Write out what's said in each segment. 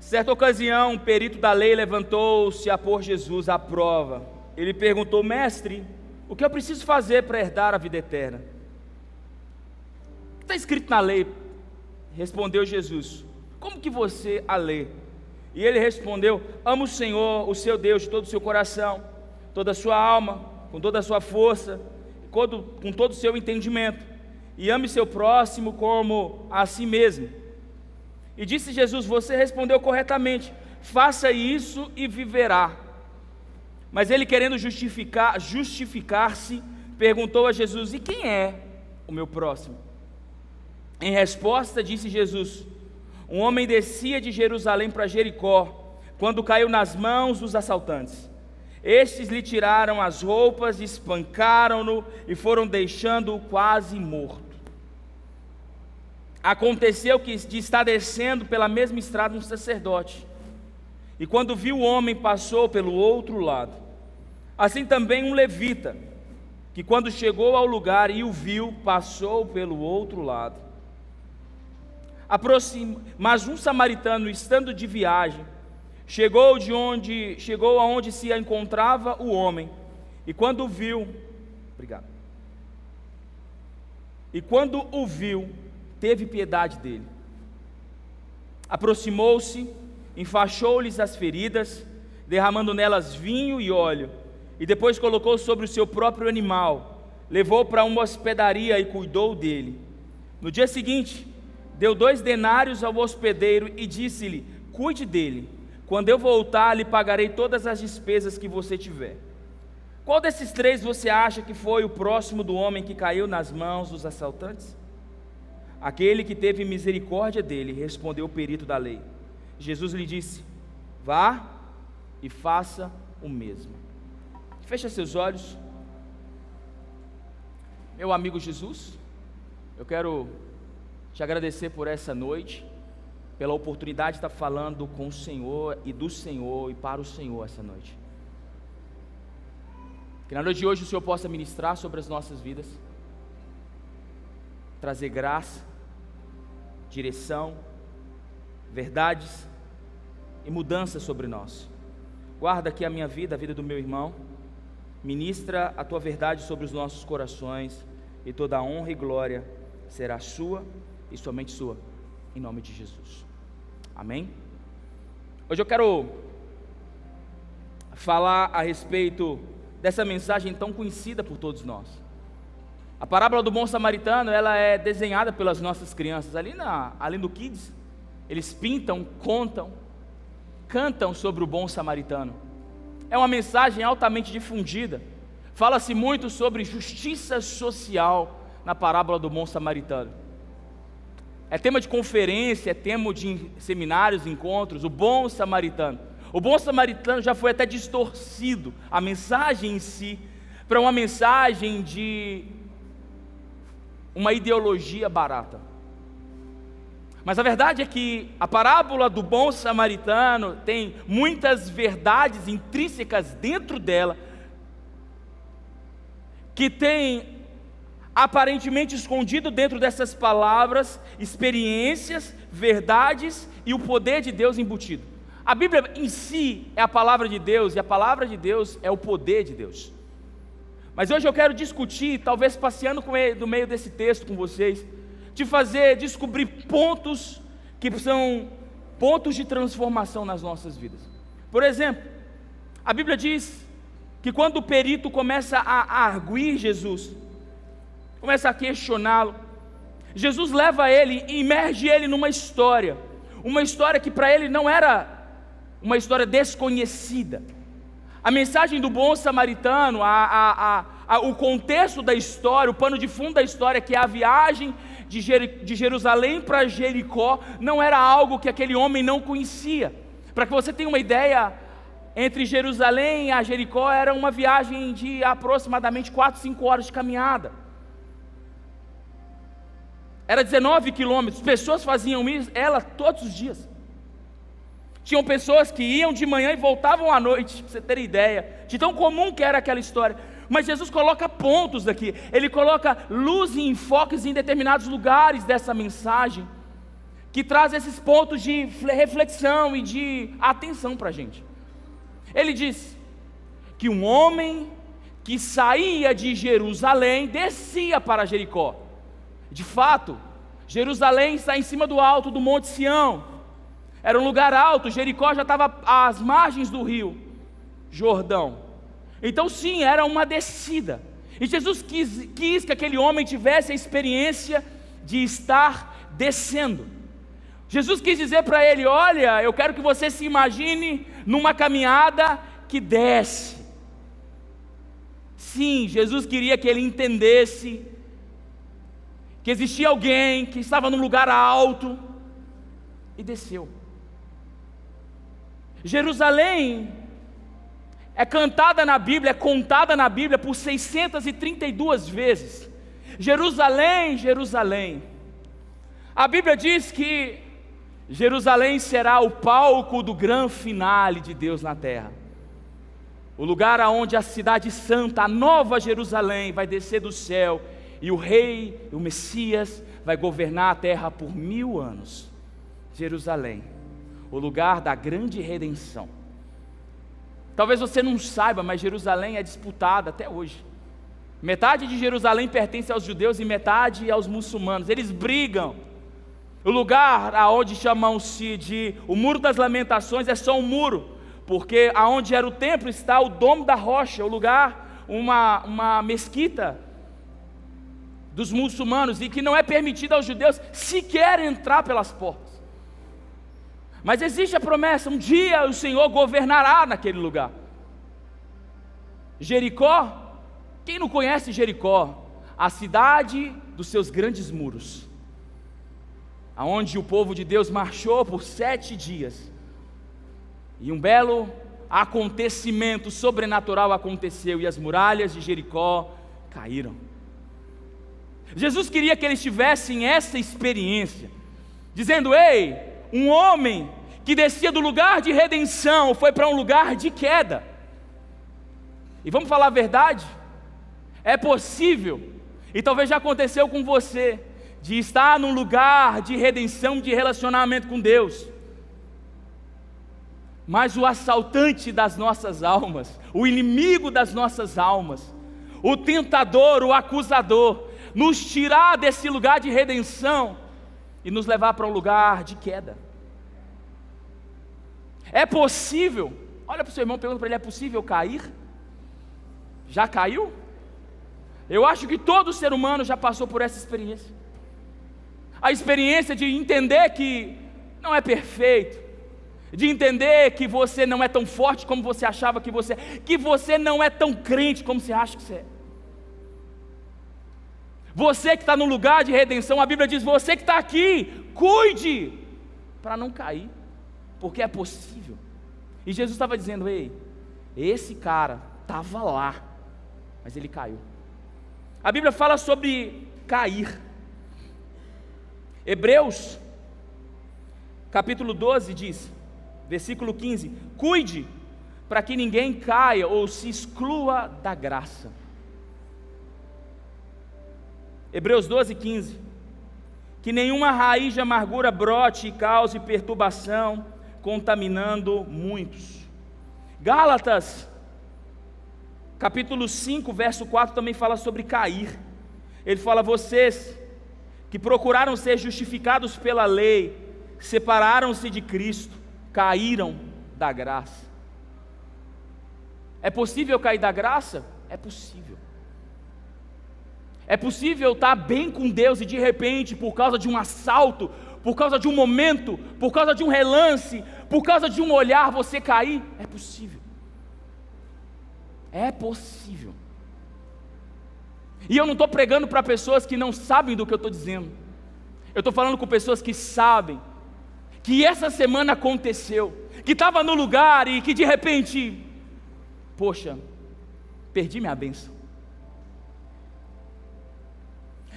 Certa ocasião, um perito da lei levantou-se a pôr Jesus à prova. Ele perguntou: mestre, o que eu preciso fazer para herdar a vida eterna? O que está escrito na lei? Respondeu Jesus: como que você a lê? E ele respondeu: ama o Senhor, o seu Deus, de todo o seu coração, toda a sua alma, com toda a sua força, com todo o seu entendimento, e ame seu próximo como a si mesmo. E disse Jesus: você respondeu corretamente, faça isso e viverá. Mas ele, querendo justificar-se, perguntou a Jesus: e quem é o meu próximo? Em resposta, disse Jesus: um homem descia de Jerusalém para Jericó, quando caiu nas mãos dos assaltantes. Estes lhe tiraram as roupas, espancaram-no e foram deixando-o quase morto. Aconteceu que de estar descendo pela mesma estrada um sacerdote, e quando viu o homem, passou pelo outro lado. Assim também um levita, que quando chegou ao lugar e o viu, passou pelo outro lado. Mas um samaritano, estando de viagem, chegou aonde se encontrava o homem, e quando o viu, teve piedade dele. Aproximou-se, enfaixou-lhes as feridas, derramando nelas vinho e óleo, e depois colocou sobre o seu próprio animal, levou para uma hospedaria e cuidou dele. No dia seguinte, deu 2 denários ao hospedeiro e disse-lhe: cuide dele, quando eu voltar lhe pagarei todas as despesas que você tiver. Qual desses 3 você acha que foi o próximo do homem que caiu nas mãos dos assaltantes? Aquele que teve misericórdia dele, respondeu o perito da lei. Jesus lhe disse: vá e faça o mesmo. Feche seus olhos. Meu amigo Jesus, eu quero te agradecer por essa noite, pela oportunidade de estar falando com o Senhor e do Senhor e para o Senhor essa noite. Que na noite de hoje o Senhor possa ministrar sobre as nossas vidas, trazer graça, direção, verdades e mudança sobre nós. Guarda aqui a minha vida, a vida do meu irmão. Ministra a tua verdade sobre os nossos corações, e toda a honra e glória será sua e somente sua, em nome de Jesus. Amém? Hoje eu quero falar a respeito dessa mensagem tão conhecida por todos nós. A parábola do bom samaritano, ela é desenhada pelas nossas crianças, ali no Kids, eles pintam, contam, cantam sobre o bom samaritano. É uma mensagem altamente difundida, fala-se muito sobre justiça social na parábola do bom samaritano. É tema de conferência, é tema de seminários, encontros, o bom samaritano. O bom samaritano já foi até distorcido, a mensagem em si, para uma mensagem de uma ideologia barata. Mas a verdade é que a parábola do bom samaritano tem muitas verdades intrínsecas dentro dela, que tem aparentemente escondido dentro dessas palavras, experiências, verdades e o poder de Deus embutido. A Bíblia em si é a palavra de Deus, e a palavra de Deus é o poder de Deus. Mas hoje eu quero discutir, talvez passeando no meio desse texto com vocês, te fazer descobrir pontos que são pontos de transformação nas nossas vidas. Por exemplo, a Bíblia diz que quando o perito começa a arguir Jesus, começa a questioná-lo, Jesus leva ele e imerge ele numa história que para ele não era uma história desconhecida. A mensagem do bom samaritano, o contexto da história, o pano de fundo da história, que é a viagem de Jerusalém para Jericó, não era algo que aquele homem não conhecia. Para que você tenha uma ideia, entre Jerusalém a Jericó era uma viagem de aproximadamente 4, 5 horas de caminhada. Era 19 quilômetros, pessoas faziam ela todos os dias. Tinham pessoas que iam de manhã e voltavam à noite, para você ter ideia, de tão comum que era aquela história. Mas Jesus coloca pontos aqui, ele coloca luz e enfoques em determinados lugares dessa mensagem, que traz esses pontos de reflexão e de atenção para a gente. Ele diz que um homem que saía de Jerusalém descia para Jericó. De fato, Jerusalém está em cima do alto do Monte Sião. Era um lugar alto, Jericó já estava às margens do rio Jordão. Então sim, era uma descida. E Jesus quis que aquele homem tivesse a experiência de estar descendo. Jesus quis dizer para ele: olha, eu quero que você se imagine numa caminhada que desce. Sim, Jesus queria que ele entendesse que existia alguém que estava num lugar alto e desceu. Jerusalém é cantada na Bíblia, é contada na Bíblia por 632 vezes. Jerusalém, Jerusalém. A Bíblia diz que Jerusalém será o palco do grande finale de Deus na terra. O lugar aonde a cidade santa, a nova Jerusalém, vai descer do céu, e o rei, o Messias, vai governar a terra por 1000 anos. Jerusalém, o lugar da grande redenção. Talvez você não saiba, mas Jerusalém é disputada até hoje. Metade de Jerusalém pertence aos judeus e metade aos muçulmanos. Eles brigam. O lugar aonde chamam-se de o Muro das Lamentações é só um muro, porque aonde era o templo está o Domo da Rocha, o lugar, uma mesquita dos muçulmanos, e que não é permitido aos judeus sequer entrar pelas portas. Mas existe a promessa: um dia o Senhor governará naquele lugar. Jericó, quem não conhece Jericó? A cidade dos seus grandes muros, aonde o povo de Deus marchou por 7 dias, e um belo acontecimento sobrenatural aconteceu, e as muralhas de Jericó caíram. Jesus queria que eles tivessem essa experiência, dizendo: ei, um homem que descia do lugar de redenção foi para um lugar de queda. E vamos falar a verdade, é possível, e talvez já aconteceu com você, de estar num lugar de redenção, de relacionamento com Deus, mas o assaltante das nossas almas, o inimigo das nossas almas, o tentador, o acusador, nos tirar desse lugar de redenção e nos levar para um lugar de queda. É possível, olha para o seu irmão, pergunta para ele: é possível cair? Já caiu? Eu acho que todo ser humano já passou por essa experiência. A experiência de entender que não é perfeito, de entender que você não é tão forte como você achava que você não é tão crente como você acha que você é. Você que está no lugar de redenção, a Bíblia diz: você que está aqui, cuide para não cair, porque é possível. E Jesus estava dizendo: ei, esse cara estava lá, mas ele caiu. A Bíblia fala sobre cair. Hebreus, capítulo 12 diz, versículo 15: cuide para que ninguém caia ou se exclua da graça. Hebreus 12, 15: que nenhuma raiz de amargura brote e cause perturbação, contaminando muitos. Gálatas, capítulo 5, verso 4, também fala sobre cair. Ele fala: vocês que procuraram ser justificados pela lei, separaram-se de Cristo, caíram da graça. É possível cair da graça? É possível. É possível estar bem com Deus e de repente, por causa de um assalto, por causa de um momento, por causa de um relance, por causa de um olhar, você cair? É possível. É possível. E eu não estou pregando para pessoas que não sabem do que eu estou dizendo. Eu estou falando com pessoas que sabem que essa semana aconteceu, que estava no lugar e que de repente, poxa, perdi minha bênção.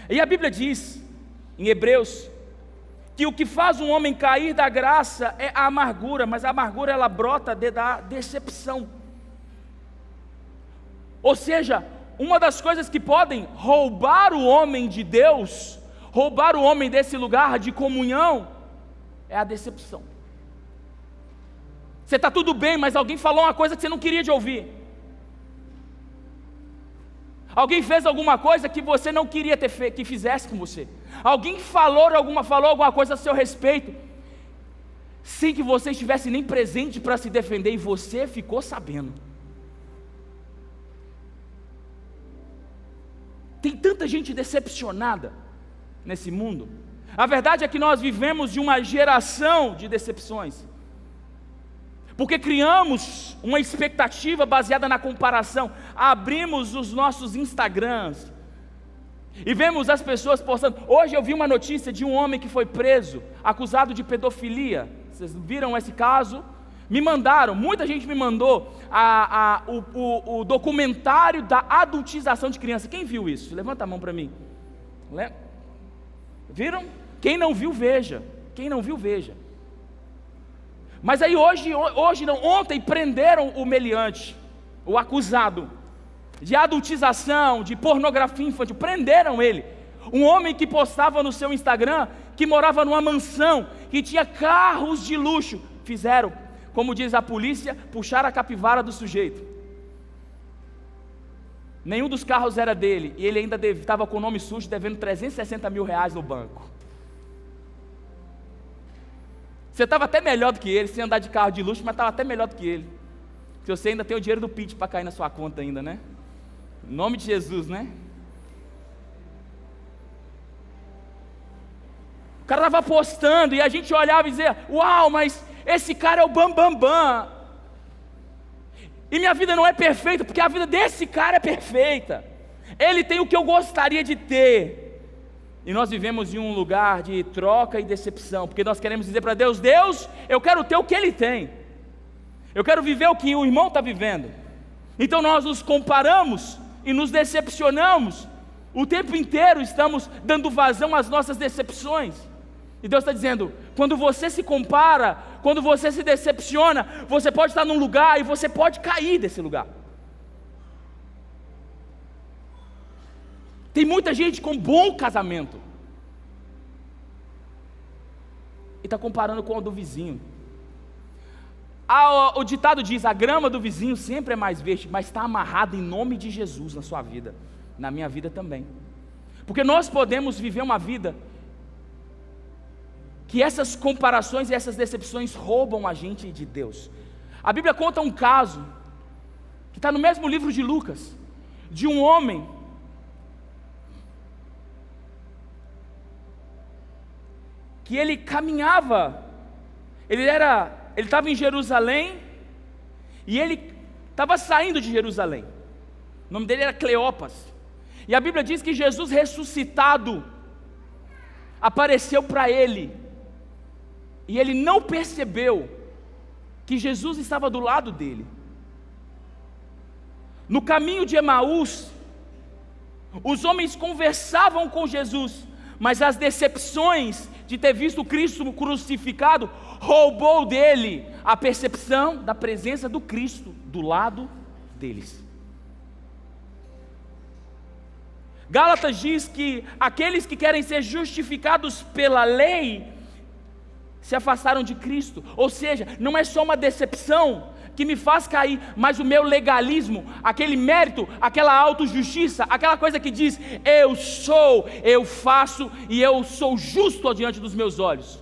E a Bíblia diz, em Hebreus, que o que faz um homem cair da graça é a amargura, mas a amargura ela brota da decepção. Ou seja, uma das coisas que podem roubar o homem de Deus, roubar o homem desse lugar de comunhão, é a decepção. Você está tudo bem, mas alguém falou uma coisa que você não queria de ouvir. Alguém fez alguma coisa que você não queria que fizesse com você. Alguém falou alguma coisa a seu respeito, sem que você estivesse nem presente para se defender, e você ficou sabendo. Tem tanta gente decepcionada nesse mundo. A verdade é que nós vivemos de uma geração de decepções, porque criamos uma expectativa baseada na comparação. Abrimos os nossos Instagrams e vemos as pessoas postando. Hoje eu vi uma notícia de um homem que foi preso, acusado de pedofilia. Vocês viram esse caso? Me mandaram, muita gente me mandou o documentário da adultização de criança. Quem viu isso? Levanta a mão para mim. Viram? Quem não viu, veja. Quem não viu, veja. Mas aí ontem prenderam o meliante, o acusado de adultização, de pornografia infantil. Prenderam ele. Um homem que postava no seu Instagram que morava numa mansão, que tinha carros de luxo. Fizeram, como diz a polícia, puxaram a capivara do sujeito. Nenhum dos carros era dele, e ele ainda estava com o nome sujo, devendo 360 mil reais no banco. Você estava até melhor do que ele, sem andar de carro de luxo, mas estava até melhor do que ele. Se você ainda tem o dinheiro do Pix para cair na sua conta ainda, né? Em nome de Jesus, né? O cara estava postando e a gente olhava e dizia: uau, mas esse cara é o bambambam. E minha vida não é perfeita, porque a vida desse cara é perfeita. Ele tem o que eu gostaria de ter. E nós vivemos em um lugar de troca e decepção, porque nós queremos dizer para Deus: Deus, eu quero ter o que Ele tem, eu quero viver o que o irmão está vivendo. Então nós nos comparamos e nos decepcionamos, o tempo inteiro estamos dando vazão às nossas decepções. E Deus está dizendo: quando você se compara, quando você se decepciona, você pode estar num lugar e você pode cair desse lugar. Tem muita gente com bom casamento e está comparando com o do vizinho. O ditado diz: a grama do vizinho sempre é mais verde, mas está amarrado em nome de Jesus na sua vida, na minha vida também. Porque nós podemos viver uma vida que essas comparações e essas decepções roubam a gente de Deus. A Bíblia conta um caso, que está no mesmo livro de Lucas, de um homem que ele caminhava, ele estava em Jerusalém, e ele estava saindo de Jerusalém. O nome dele era Cleopas, e a Bíblia diz que Jesus ressuscitado apareceu para ele, e ele não percebeu que Jesus estava do lado dele. No caminho de Emaús, os homens conversavam com Jesus, mas as decepções de ter visto Cristo crucificado roubou dele a percepção da presença do Cristo do lado deles. Gálatas diz que aqueles que querem ser justificados pela lei se afastaram de Cristo. Ou seja, não é só uma decepção que me faz cair, mas o meu legalismo, aquele mérito, aquela autojustiça, aquela coisa que diz: eu sou, eu faço e eu sou justo diante dos meus olhos.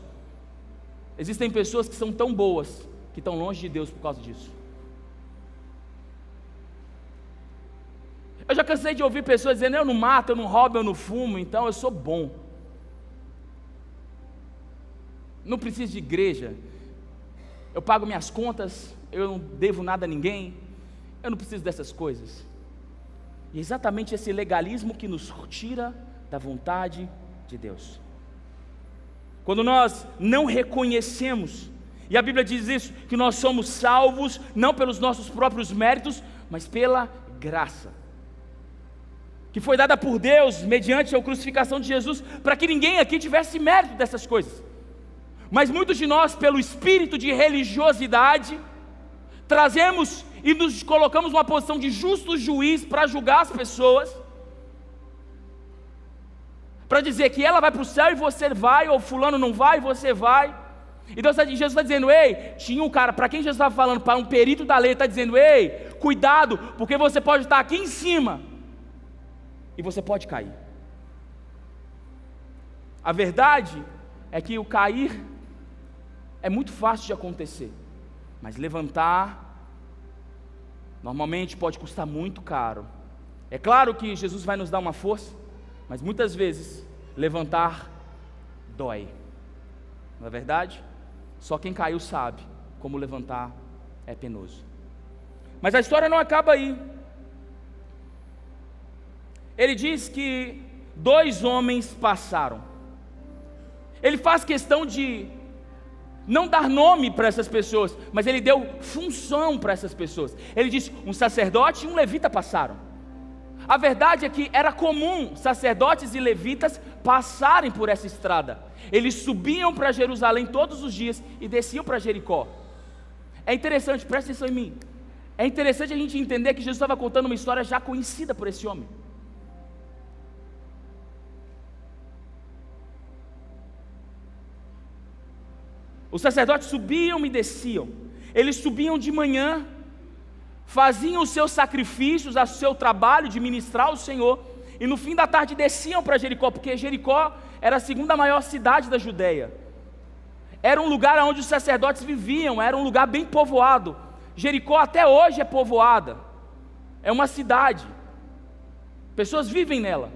Existem pessoas que são tão boas que estão longe de Deus por causa disso. Eu já cansei de ouvir pessoas dizendo: eu não mato, eu não roubo, eu não fumo, então eu sou bom. Não preciso de igreja, eu pago minhas contas, eu não devo nada a ninguém, eu não preciso dessas coisas. E é exatamente esse legalismo que nos tira da vontade de Deus. Quando nós não reconhecemos, e a Bíblia diz isso, que nós somos salvos, não pelos nossos próprios méritos, mas pela graça, que foi dada por Deus, mediante a crucificação de Jesus, para que ninguém aqui tivesse mérito dessas coisas. Mas muitos de nós, pelo espírito de religiosidade, trazemos e nos colocamos numa posição de justo juiz para julgar as pessoas, para dizer que ela vai para o céu e você vai, ou fulano não vai e você vai. Então Jesus está dizendo, ei, tinha um cara, para quem Jesus estava falando? Para um perito da lei, está dizendo, ei, cuidado, porque você pode estar aqui em cima e você pode cair. A verdade é que o cair é muito fácil de acontecer, mas levantar normalmente pode custar muito caro. É claro que Jesus vai nos dar uma força, mas muitas vezes levantar dói, não é verdade? Só quem caiu sabe como levantar é penoso. Mas a história não acaba aí. Ele diz que 2 homens passaram. Ele faz questão de não dar nome para essas pessoas, mas ele deu função para essas pessoas. Ele diz, um sacerdote e um levita passaram. A verdade é que era comum sacerdotes e levitas passarem por essa estrada. Eles subiam para Jerusalém todos os dias e desciam para Jericó. É interessante, presta atenção em mim. É interessante a gente entender que Jesus estava contando uma história já conhecida por esse homem. Os sacerdotes subiam e desciam. Eles subiam de manhã, faziam os seus sacrifícios, o seu trabalho de ministrar ao Senhor, e no fim da tarde desciam para Jericó, porque Jericó era a segunda maior cidade da Judeia. Era um lugar onde os sacerdotes viviam, era um lugar bem povoado. Jericó até hoje é povoada, é uma cidade, pessoas vivem nela,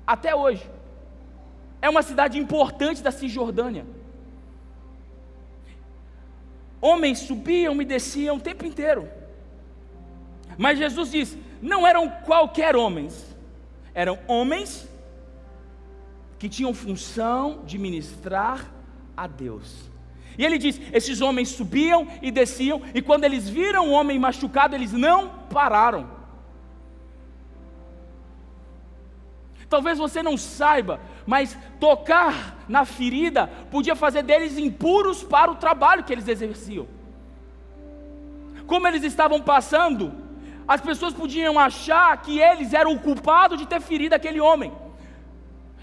até hoje. É uma cidade importante da Cisjordânia. Homens subiam e desciam o tempo inteiro. Mas Jesus diz, não eram qualquer homens, eram homens que tinham função de ministrar a Deus. E ele diz, esses homens subiam e desciam, e quando eles viram o homem machucado, eles não pararam. Talvez você não saiba, mas tocar na ferida podia fazer deles impuros para o trabalho que eles exerciam. Como eles estavam passando, as pessoas podiam achar que eles eram o culpado de ter ferido aquele homem.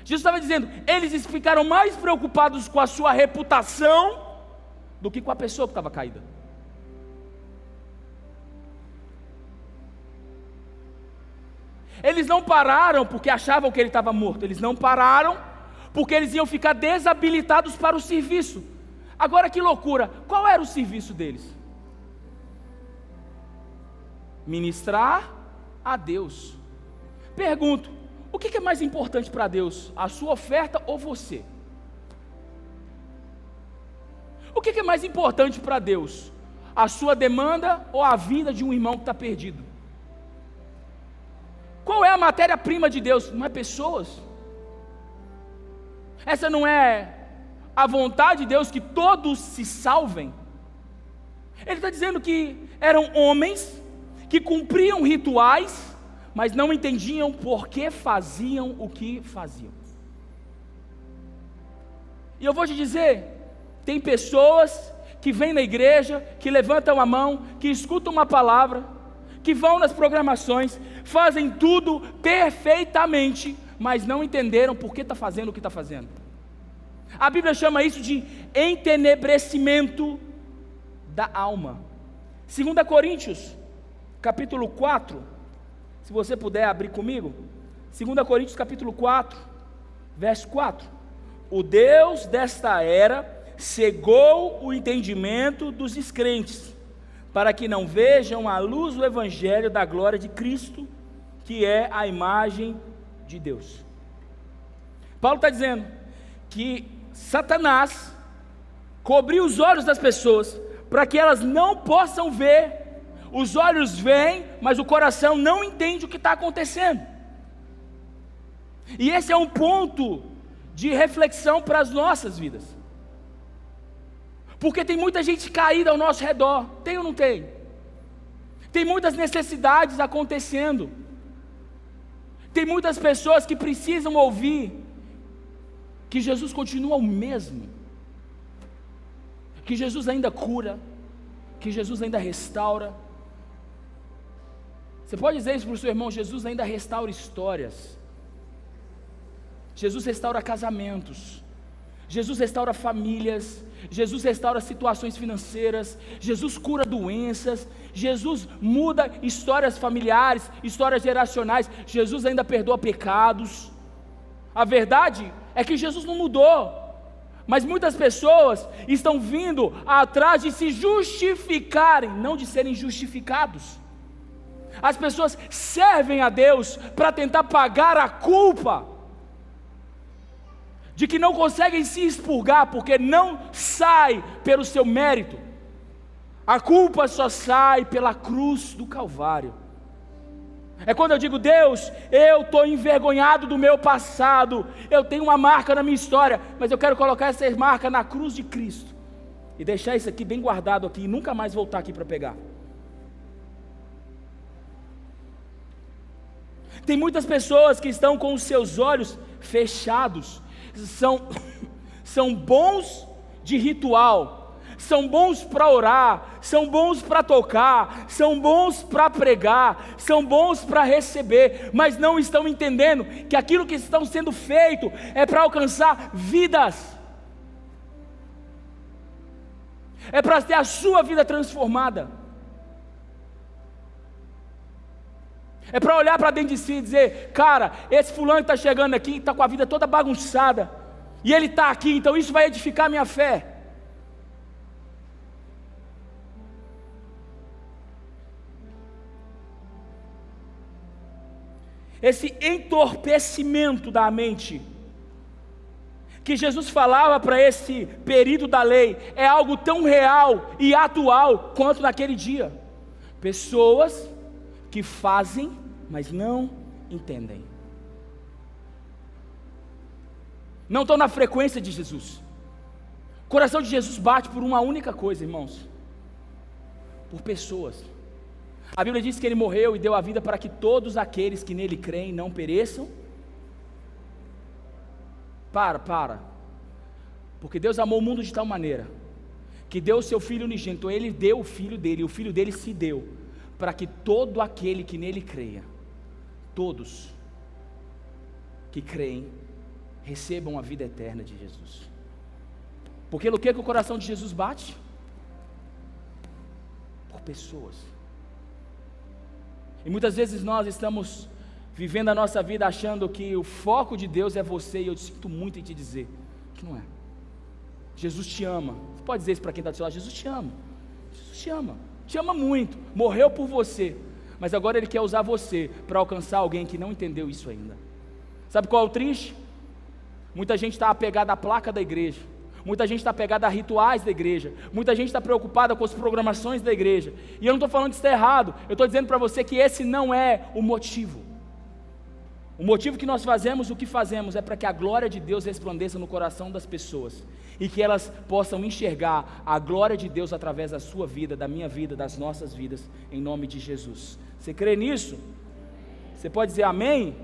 Jesus estava dizendo, eles ficaram mais preocupados com a sua reputação do que com a pessoa que estava caída. Eles não pararam porque achavam que ele estava morto, eles não pararam porque eles iam ficar desabilitados para o serviço. Agora que loucura, qual era o serviço deles? Ministrar a Deus. Pergunto, o que é mais importante para Deus? A sua oferta ou você? O que é mais importante para Deus? A sua demanda ou a vida de um irmão que está perdido? Qual é a matéria-prima de Deus? Não é pessoas? Essa não é a vontade de Deus que todos se salvem? Ele está dizendo que eram homens que cumpriam rituais, mas não entendiam por que faziam o que faziam. E eu vou te dizer, tem pessoas que vêm na igreja, que levantam a mão, que escutam uma palavra, que vão nas programações, fazem tudo perfeitamente, mas não entenderam por que está fazendo o que está fazendo. A Bíblia chama isso de entenebrecimento da alma. 2 Coríntios, capítulo 4, se você puder abrir comigo, 2 Coríntios capítulo 4, verso 4, o Deus desta era cegou o entendimento dos descrentes, para que não vejam a luz do Evangelho da glória de Cristo, que é a imagem de Deus. Paulo está dizendo que Satanás cobriu os olhos das pessoas, para que elas não possam ver. Os olhos veem, mas o coração não entende o que está acontecendo. E esse é um ponto de reflexão para as nossas vidas. Porque tem muita gente caída ao nosso redor, tem ou não tem? Tem muitas necessidades acontecendo. Tem muitas pessoas que precisam ouvir que Jesus continua o mesmo. Que Jesus ainda cura, que Jesus ainda restaura. Você pode dizer isso para o seu irmão, Jesus ainda restaura histórias. Jesus restaura casamentos. Jesus restaura famílias. Jesus restaura situações financeiras, Jesus cura doenças, Jesus muda histórias familiares, histórias geracionais, Jesus ainda perdoa pecados. A verdade é que Jesus não mudou, mas muitas pessoas estão vindo atrás de se justificarem, não de serem justificados. As pessoas servem a Deus para tentar pagar a culpa de que não conseguem se expurgar, porque não sai pelo seu mérito. A culpa só sai pela cruz do Calvário. É quando eu digo: Deus, eu estou envergonhado do meu passado, eu tenho uma marca na minha história, mas eu quero colocar essa marca na cruz de Cristo, e deixar isso aqui bem guardado aqui, e nunca mais voltar aqui para pegar. Tem muitas pessoas que estão com os seus olhos fechados, são bons de ritual, são bons para orar, são bons para tocar, são bons para pregar, são bons para receber, mas não estão entendendo que aquilo que estão sendo feito é para alcançar vidas, é para ter a sua vida transformada, é para olhar para dentro de si e dizer: cara, esse fulano que está chegando aqui, está com a vida toda bagunçada, e ele está aqui, então isso vai edificar a minha fé. Esse entorpecimento da mente, que Jesus falava para esse perito da lei, é algo tão real e atual quanto naquele dia. Pessoas que fazem, mas não entendem, não estão na frequência de Jesus. O coração de Jesus bate por uma única coisa, irmãos: por pessoas. A Bíblia diz que Ele morreu e deu a vida para que todos aqueles que nele creem não pereçam. Porque Deus amou o mundo de tal maneira que deu o seu Filho unigênito. Ele deu o Filho dele, e o Filho dele se deu para que todo aquele que nele creia, todos que creem, recebam a vida eterna de Jesus. Porque no que o coração de Jesus bate? Por pessoas. E muitas vezes nós estamos vivendo a nossa vida achando que o foco de Deus é você, e eu sinto muito em te dizer que não é. Jesus te ama. Você pode dizer isso para quem está do seu lado: Jesus te ama. Jesus te ama muito, morreu por você, mas agora Ele quer usar você para alcançar alguém que não entendeu isso ainda. Sabe qual é o triste? Muita gente está apegada à placa da igreja, muita gente está apegada a rituais da igreja, muita gente está preocupada com as programações da igreja, e eu não estou falando que isso está errado, eu estou dizendo para você que esse não é o motivo. O motivo que nós fazemos o que fazemos é para que a glória de Deus resplandeça no coração das pessoas, e que elas possam enxergar a glória de Deus através da sua vida, da minha vida, das nossas vidas, em nome de Jesus. Você crê nisso? Você pode dizer amém?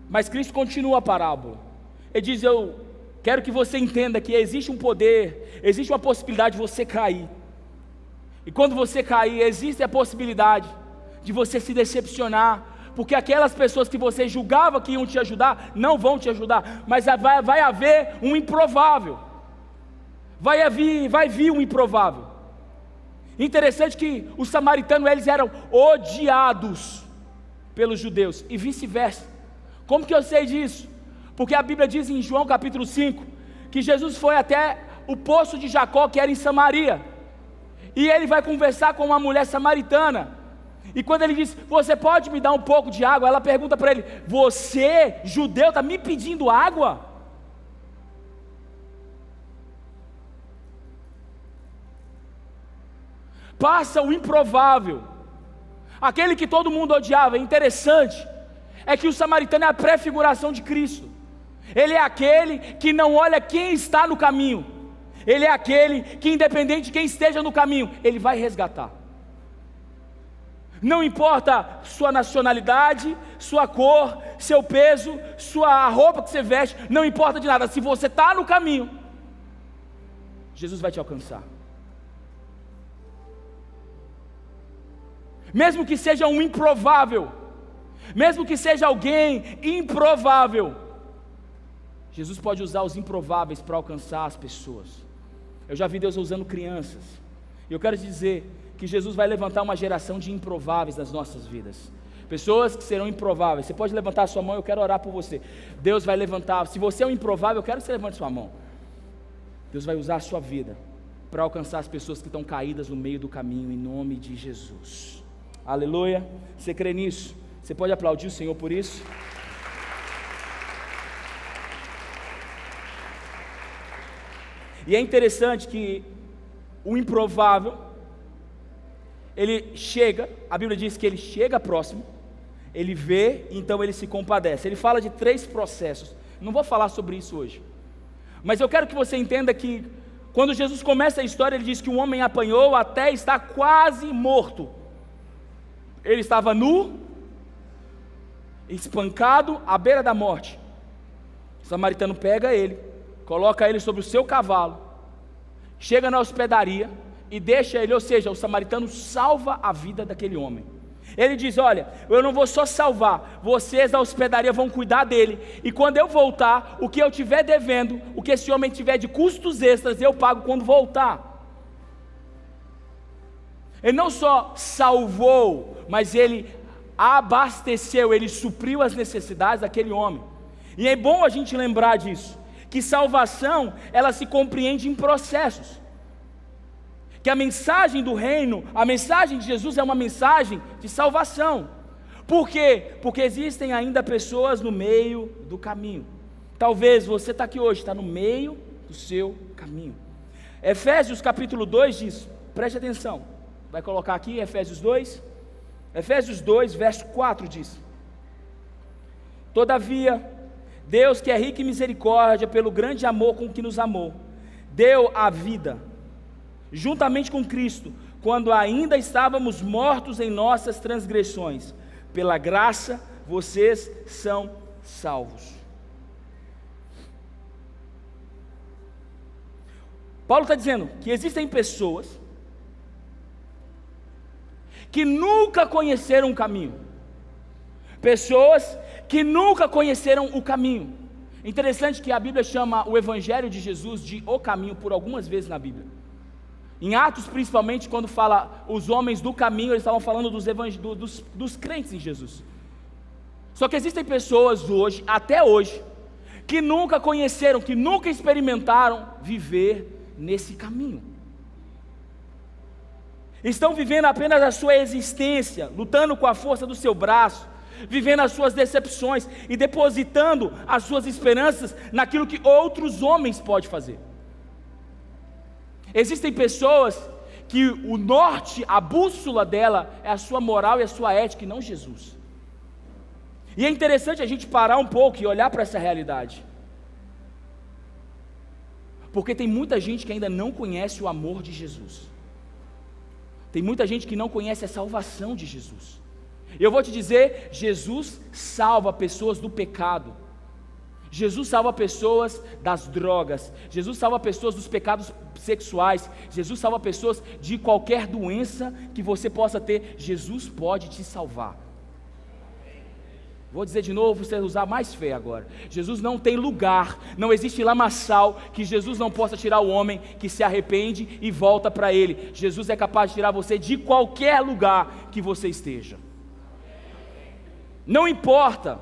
Mas Cristo continua a parábola. Ele diz: eu quero que você entenda que existe um poder, existe uma possibilidade de você cair, e quando você cair, existe a possibilidade de você se decepcionar, porque aquelas pessoas que você julgava que iam te ajudar, não vão te ajudar, mas vai haver um improvável, vai vir um improvável. Interessante que os samaritanos, eles eram odiados pelos judeus, e vice-versa. Como que eu sei disso? Porque a Bíblia diz em João capítulo 5, que Jesus foi até o poço de Jacó, que era em Samaria, e ele vai conversar com uma mulher samaritana, e quando ele diz: você pode me dar um pouco de água? Ela pergunta para ele: você, judeu, está me pedindo água? Passa o improvável, aquele que todo mundo odiava. Interessante é que o samaritano é a prefiguração de Cristo. Ele é aquele que não olha quem está no caminho, ele é aquele que, independente de quem esteja no caminho, ele vai resgatar. Não importa sua nacionalidade, sua cor, seu peso, a roupa que você veste, não importa de nada. Se você está no caminho, Jesus vai te alcançar. Mesmo que seja um improvável, mesmo que seja alguém improvável, Jesus pode usar os improváveis para alcançar as pessoas. Eu já vi Deus usando crianças. E eu quero te dizer que Jesus vai levantar uma geração de improváveis nas nossas vidas. Pessoas que serão improváveis. Você pode levantar a sua mão, eu quero orar por você. Deus vai levantar. Se você é um improvável, eu quero que você levante sua mão. Deus vai usar a sua vida para alcançar as pessoas que estão caídas no meio do caminho, em nome de Jesus. Aleluia. Você crê nisso? Você pode aplaudir o Senhor por isso? E é interessante que o improvável, ele chega, a Bíblia diz que ele chega próximo, ele vê, então ele se compadece. Ele fala de 3 processos. Não vou falar sobre isso hoje, mas eu quero que você entenda que quando Jesus começa a história, ele diz que um homem apanhou até estar quase morto. Ele estava nu, espancado, à beira da morte. O samaritano pega ele, coloca ele sobre o seu cavalo, chega na hospedaria e deixa ele, ou seja, o samaritano salva a vida daquele homem. Ele diz: olha, eu não vou só salvar, vocês da hospedaria vão cuidar dele, e quando eu voltar, o que eu tiver devendo, o que esse homem tiver de custos extras, eu pago quando voltar. Ele não só salvou, mas ele abasteceu, ele supriu as necessidades daquele homem. E é bom a gente lembrar disso, que salvação, ela se compreende em processos. Que a mensagem do reino, a mensagem de Jesus é uma mensagem de salvação. Por quê? Porque existem ainda pessoas no meio do caminho. Talvez você está aqui hoje, está no meio do seu caminho. Efésios capítulo 2 diz, preste atenção, vai colocar aqui Efésios 2, Efésios 2 verso 4 diz: todavia, Deus que é rico em misericórdia, pelo grande amor com que nos amou, deu a vida, juntamente com Cristo, quando ainda estávamos mortos em nossas transgressões. Pela graça, vocês são salvos. Paulo está dizendo que existem pessoas que nunca conheceram o caminho. Pessoas que nunca conheceram o caminho. Interessante que a Bíblia chama o Evangelho de Jesus de o caminho por algumas vezes na Bíblia. Em Atos, principalmente, quando fala os homens do caminho, eles estavam falando dos crentes em Jesus. Só que existem pessoas hoje, até hoje, que nunca conheceram, que nunca experimentaram viver nesse caminho. Estão vivendo apenas a sua existência, lutando com a força do seu braço, vivendo as suas decepções e depositando as suas esperanças naquilo que outros homens podem fazer. Existem pessoas que o norte, a bússola dela é a sua moral e a sua ética e não Jesus. E é interessante a gente parar um pouco e olhar para essa realidade, porque tem muita gente que ainda não conhece o amor de Jesus. Tem muita gente que não conhece a salvação de Jesus. E eu vou te dizer, Jesus salva pessoas do pecado. Jesus salva pessoas das drogas, Jesus salva pessoas dos pecados sexuais, Jesus salva pessoas de qualquer doença que você possa ter. Jesus pode te salvar. Vou dizer de novo, você usar mais fé agora. Jesus não tem lugar, não existe lamaçal que Jesus não possa tirar o homem que se arrepende e volta para Ele. Jesus é capaz de tirar você de qualquer lugar que você esteja. Não importa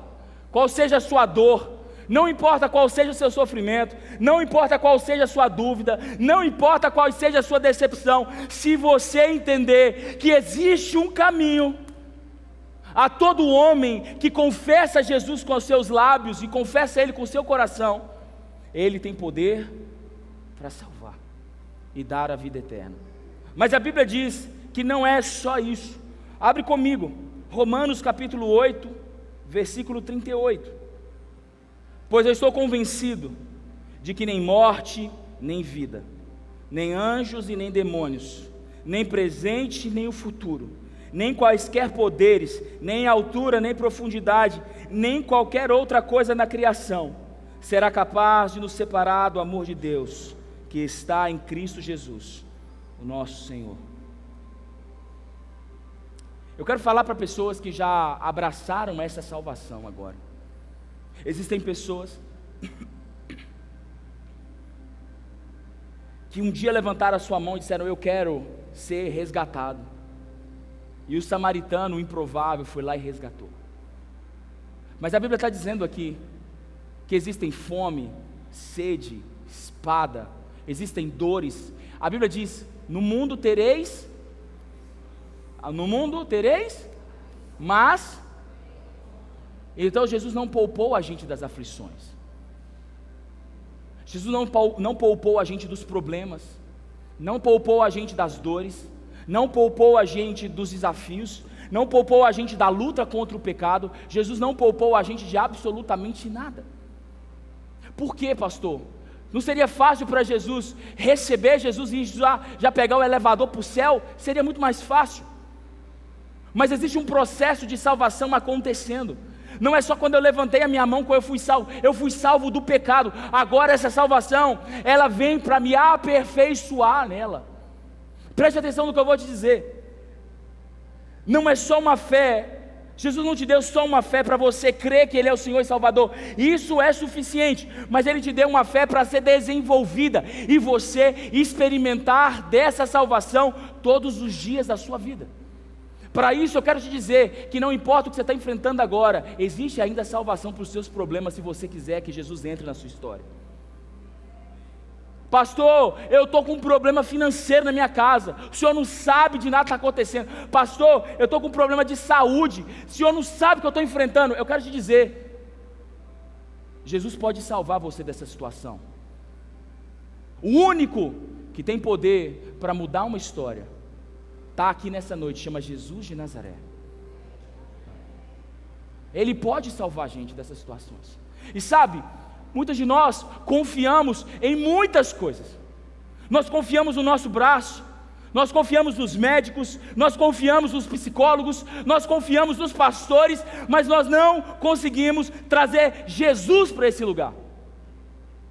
qual seja a sua dor, não importa qual seja o seu sofrimento, não importa qual seja a sua dúvida, não importa qual seja a sua decepção, se você entender que existe um caminho, a todo homem que confessa Jesus com os seus lábios e confessa Ele com o seu coração, Ele tem poder para salvar e dar a vida eterna. Mas a Bíblia diz que não é só isso. Abre comigo, Romanos capítulo 8, versículo 38. Pois eu estou convencido de que nem morte, nem vida, nem anjos e nem demônios, nem presente, nem o futuro, nem quaisquer poderes, nem altura, nem profundidade, nem qualquer outra coisa na criação, será capaz de nos separar do amor de Deus, que está em Cristo Jesus, o nosso Senhor. Eu quero falar para pessoas que já abraçaram essa salvação agora. Existem pessoas que um dia levantaram a sua mão e disseram: eu quero ser resgatado. E o samaritano, o improvável, foi lá e resgatou. Mas a Bíblia está dizendo aqui que existem fome, sede, espada, existem dores. A Bíblia diz: no mundo tereis, mas... Então Jesus não poupou a gente das aflições. Jesus não poupou a gente dos problemas, não poupou a gente das dores, não poupou a gente dos desafios, não poupou a gente da luta contra o pecado. Jesus não poupou a gente de absolutamente nada. Por quê, pastor? Não seria fácil para Jesus receber Jesus e já pegar o elevador para o céu? Seria muito mais fácil. Mas existe um processo de salvação acontecendo. Não é só quando eu levantei a minha mão que eu fui salvo do pecado. Agora essa salvação, ela vem para me aperfeiçoar nela. Preste atenção no que eu vou te dizer. Não é só uma fé. Jesus não te deu só uma fé para você crer que Ele é o Senhor e Salvador. Isso é suficiente. Mas Ele te deu uma fé para ser desenvolvida e você experimentar dessa salvação todos os dias da sua vida. Para isso eu quero te dizer que não importa o que você está enfrentando agora, existe ainda salvação para os seus problemas, se você quiser que Jesus entre na sua história. Pastor, eu estou com um problema financeiro na minha casa, o senhor não sabe de nada que está acontecendo. Pastor, eu estou com um problema de saúde, o senhor não sabe o que eu estou enfrentando. Eu quero te dizer, Jesus pode salvar você dessa situação. O único que tem poder para mudar uma história está aqui nessa noite, chama Jesus de Nazaré. Ele pode salvar a gente dessas situações. E sabe, muitos de nós confiamos em muitas coisas. Nós confiamos no nosso braço, nós confiamos nos médicos, nós confiamos nos psicólogos, nós confiamos nos pastores, mas nós não conseguimos trazer Jesus para esse lugar.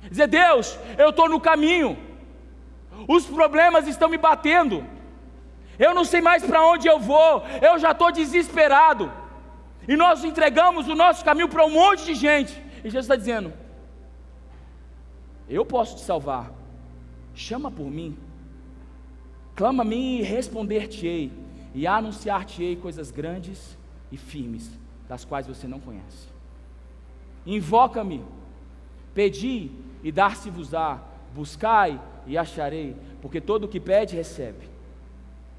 Dizer: Deus, eu estou no caminho, os problemas estão me batendo, eu não sei mais para onde eu vou, eu já estou desesperado. E nós entregamos o nosso caminho para um monte de gente. E Jesus está dizendo: eu posso te salvar, chama por mim, clama a mim e responder-te-ei, e anunciar-te-ei coisas grandes e firmes, das quais você não conhece. Invoca-me, pedi e dar-se-vos-á, buscai e acharei, porque todo o que pede recebe,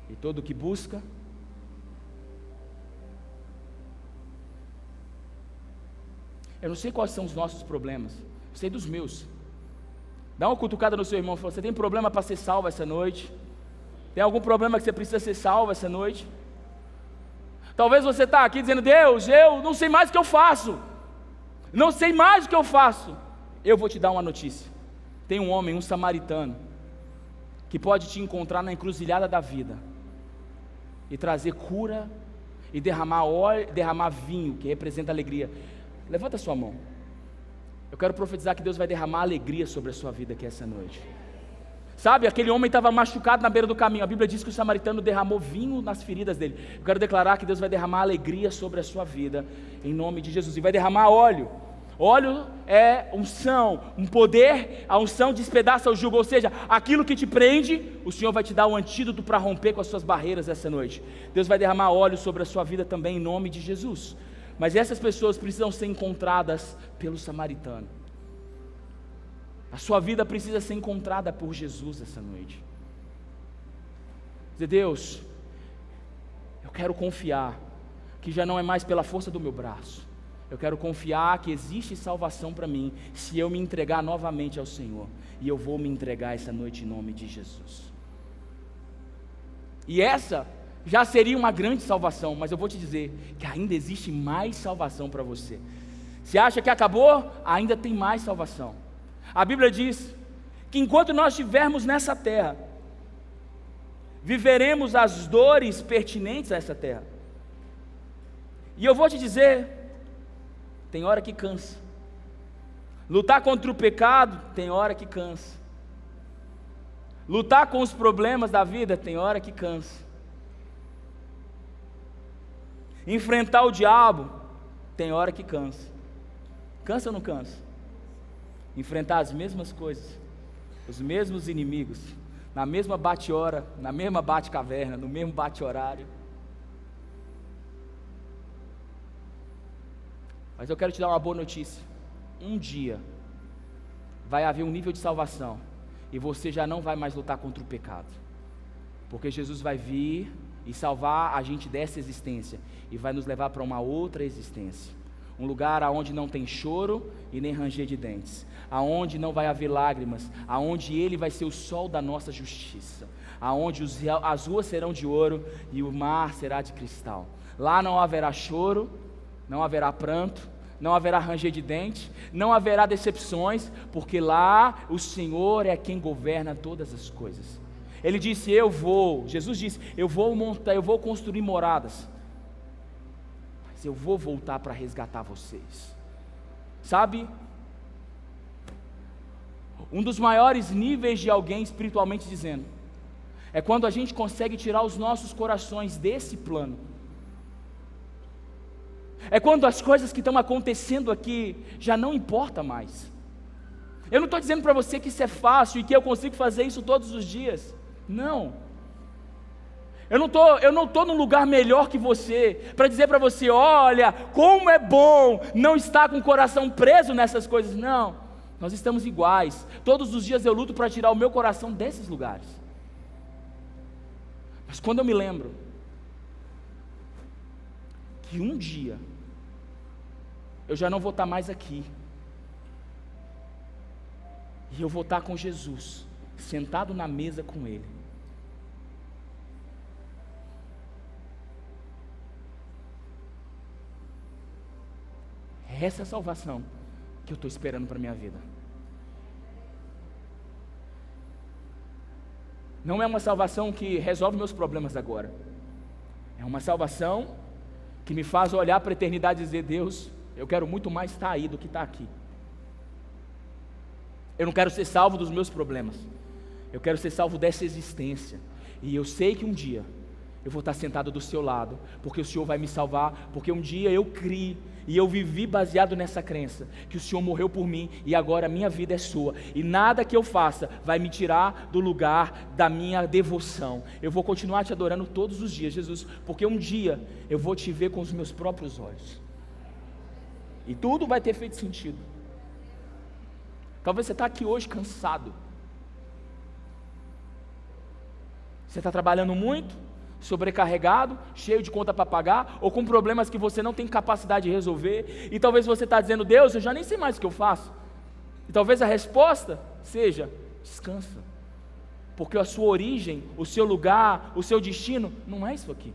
e todo o que busca. Eu não sei quais são os nossos problemas, eu sei dos meus. Dá uma cutucada no seu irmão e fala: você tem problema para ser salvo essa noite? Tem algum problema que você precisa ser salvo essa noite? Talvez você está aqui dizendo: Deus, eu não sei mais o que eu faço, não sei mais o que eu faço. Eu vou te dar uma notícia. Tem um homem, um samaritano, que pode te encontrar na encruzilhada da vida e trazer cura e derramar óleo, derramar vinho, que representa alegria. Levanta a sua mão. Eu quero profetizar que Deus vai derramar alegria sobre a sua vida aqui essa noite. Sabe, aquele homem estava machucado na beira do caminho. A Bíblia diz que o samaritano derramou vinho nas feridas dele. Eu quero declarar que Deus vai derramar alegria sobre a sua vida, em nome de Jesus. E vai derramar óleo. Óleo é unção, um poder. A unção despedaça o jugo, ou seja, aquilo que te prende, o Senhor vai te dar um antídoto para romper com as suas barreiras essa noite. Deus vai derramar óleo sobre a sua vida também, em nome de Jesus. Mas essas pessoas precisam ser encontradas pelo samaritano. A sua vida precisa ser encontrada por Jesus essa noite. Dizer: Deus, eu quero confiar que já não é mais pela força do meu braço. Eu quero confiar que existe salvação para mim, se eu me entregar novamente ao Senhor. E eu vou me entregar essa noite em nome de Jesus. E essa já seria uma grande salvação, mas eu vou te dizer que ainda existe mais salvação para você. Você acha que acabou? Ainda tem mais salvação. A Bíblia diz que enquanto nós estivermos nessa terra, viveremos as dores pertinentes a essa terra. E eu vou te dizer, tem hora que cansa. Lutar contra o pecado, tem hora que cansa. Lutar com os problemas da vida, tem hora que cansa. Enfrentar o diabo, tem hora que cansa. Cansa ou não cansa? Enfrentar as mesmas coisas, os mesmos inimigos, na mesma bate-hora, na mesma bate-caverna, no mesmo bate-horário. Mas eu quero te dar uma boa notícia. Um dia vai haver um nível de salvação e você já não vai mais lutar contra o pecado, porque Jesus vai vir e salvar a gente dessa existência e vai nos levar para uma outra existência, um lugar aonde não tem choro e nem ranger de dentes, aonde não vai haver lágrimas, aonde Ele vai ser o sol da nossa justiça, aonde as ruas serão de ouro e o mar será de cristal. Lá não haverá choro, não haverá pranto, não haverá ranger de dente, não haverá decepções, porque lá o Senhor é quem governa todas as coisas. Ele disse, Jesus disse, eu vou construir moradas, mas eu vou voltar para resgatar vocês. Sabe, um dos maiores níveis de alguém espiritualmente dizendo, é quando a gente consegue tirar os nossos corações desse plano. É quando as coisas que estão acontecendo aqui já não importam mais. Eu não estou dizendo para você que isso é fácil e que eu consigo fazer isso todos os dias. Não. Eu não estou num lugar melhor que você para dizer para você, olha, como é bom não estar com o coração preso nessas coisas. Não, nós estamos iguais. Todos os dias eu luto para tirar o meu coração desses lugares. Mas quando eu me lembro que um dia eu já não vou estar mais aqui, e eu vou estar com Jesus, sentado na mesa com Ele, é essa salvação que eu estou esperando para a minha vida. Não é uma salvação que resolve meus problemas agora, é uma salvação que me faz olhar para a eternidade e dizer, Deus, eu quero muito mais estar aí do que estar aqui. Eu não quero ser salvo dos meus problemas, eu quero ser salvo dessa existência, e eu sei que um dia eu vou estar sentado do seu lado, porque o Senhor vai me salvar, porque um dia eu criei, e eu vivi baseado nessa crença, que o Senhor morreu por mim, e agora a minha vida é sua, e nada que eu faça vai me tirar do lugar da minha devoção. Eu vou continuar te adorando todos os dias, Jesus, porque um dia eu vou te ver com os meus próprios olhos, e tudo vai ter feito sentido. Talvez você está aqui hoje cansado, você está trabalhando muito, sobrecarregado, cheio de conta para pagar, ou com problemas que você não tem capacidade de resolver, e talvez você está dizendo, Deus, eu já nem sei mais o que eu faço, e talvez a resposta seja, descansa, porque a sua origem, o seu lugar, o seu destino, não é isso aqui.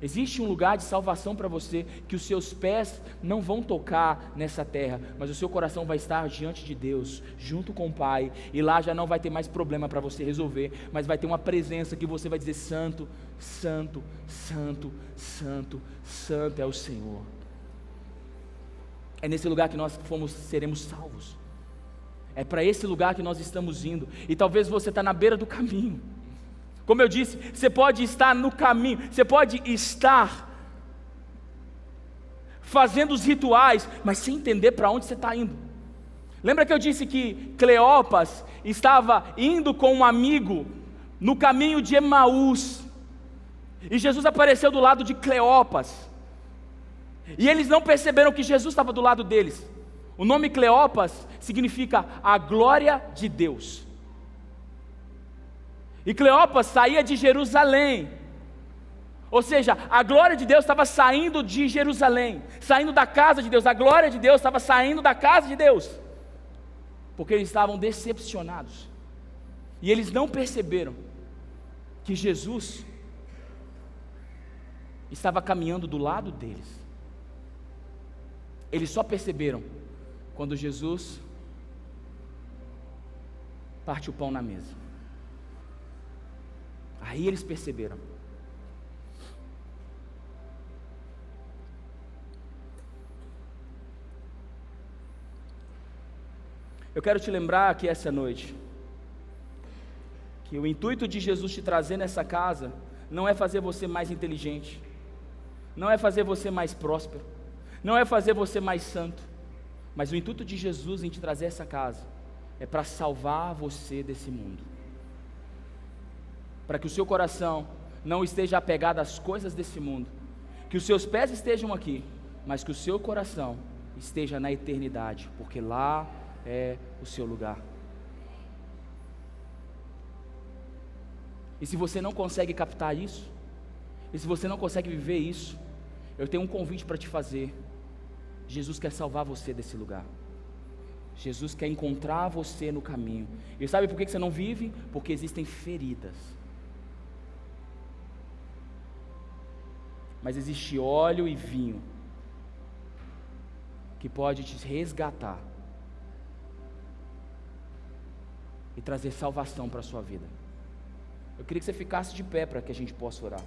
Existe um lugar de salvação para você, que os seus pés não vão tocar nessa terra, mas o seu coração vai estar diante de Deus, junto com o Pai, e lá já não vai ter mais problema para você resolver, mas vai ter uma presença que você vai dizer, santo, santo, santo, santo, santo é o Senhor. É nesse lugar que nós seremos salvos, é para esse lugar que nós estamos indo, e talvez você está na beira do caminho. Como eu disse, você pode estar no caminho, você pode estar fazendo os rituais, mas sem entender para onde você está indo. Lembra que eu disse que Cleopas estava indo com um amigo no caminho de Emaús, e Jesus apareceu do lado de Cleopas, e eles não perceberam que Jesus estava do lado deles. O nome Cleopas significa a glória de Deus. E Cleopas saía de Jerusalém, ou seja, a glória de Deus estava saindo de Jerusalém, saindo da casa de Deus, a glória de Deus estava saindo da casa de Deus, porque eles estavam decepcionados, e eles não perceberam que Jesus estava caminhando do lado deles. Eles só perceberam quando Jesus parte o pão na mesa. Aí eles perceberam. Eu quero te lembrar que essa noite, que o intuito de Jesus te trazer nessa casa, não é fazer você mais inteligente, não é fazer você mais próspero, não é fazer você mais santo, mas o intuito de Jesus em te trazer essa casa, é para salvar você desse mundo, para que o seu coração não esteja apegado às coisas desse mundo, que os seus pés estejam aqui, mas que o seu coração esteja na eternidade, porque lá é o seu lugar. E se você não consegue captar isso, e se você não consegue viver isso, eu tenho um convite para te fazer. Jesus quer salvar você desse lugar. Jesus quer encontrar você no caminho. E sabe por que você não vive? Porque existem feridas. Mas existe óleo e vinho que pode te resgatar e trazer salvação para a sua vida. Eu queria que você ficasse de pé para que a gente possa orar.